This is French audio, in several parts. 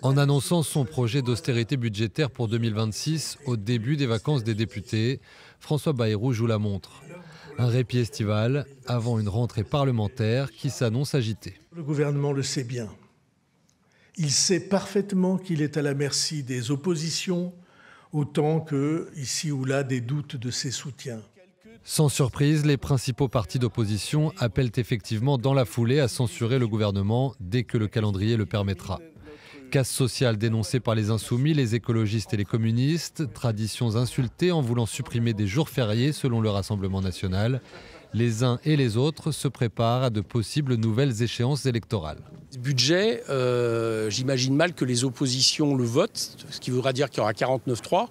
En annonçant son projet d'austérité budgétaire pour 2026 au début des vacances des députés, François Bayrou joue la montre. Un répit estival avant une rentrée parlementaire qui s'annonce agitée. Le gouvernement le sait bien. Il sait parfaitement qu'il est à la merci des oppositions, autant que, ici ou là, des doutes de ses soutiens. Sans surprise, les principaux partis d'opposition appellent effectivement dans la foulée à censurer le gouvernement dès que le calendrier le permettra. Casse sociale dénoncée par les insoumis, les écologistes et les communistes, traditions insultées en voulant supprimer des jours fériés selon le Rassemblement national. Les uns et les autres se préparent à de possibles nouvelles échéances électorales. Ce budget, j'imagine mal que les oppositions le votent, ce qui voudra dire qu'il y aura 49-3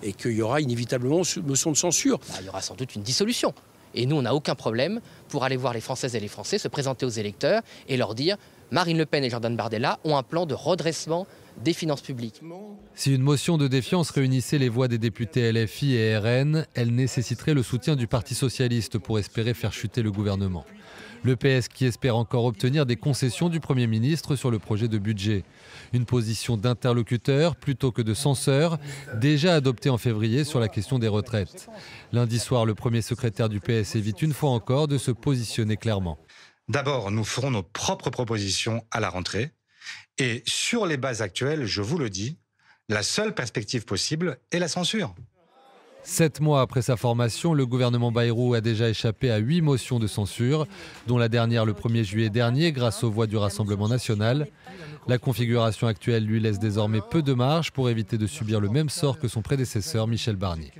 et qu'il y aura inévitablement une motion de censure. Il y aura sans doute une dissolution. Et nous, on n'a aucun problème pour aller voir les Françaises et les Français, se présenter aux électeurs et leur dire Marine Le Pen et Jordan Bardella ont un plan de redressement des finances publiques. Si une motion de défiance réunissait les voix des députés LFI et RN, elle nécessiterait le soutien du Parti socialiste pour espérer faire chuter le gouvernement. Le PS qui espère encore obtenir des concessions du Premier ministre sur le projet de budget. Une position d'interlocuteur plutôt que de censeur, déjà adoptée en février sur la question des retraites. Lundi soir, le premier secrétaire du PS évite une fois encore de se positionner clairement. D'abord, nous ferons nos propres propositions à la rentrée. Et sur les bases actuelles, je vous le dis, la seule perspective possible est la censure. 7 mois après sa formation, le gouvernement Bayrou a déjà échappé à 8 motions de censure, dont la dernière le 1er juillet dernier grâce aux voix du Rassemblement national. La configuration actuelle lui laisse désormais peu de marge pour éviter de subir le même sort que son prédécesseur Michel Barnier.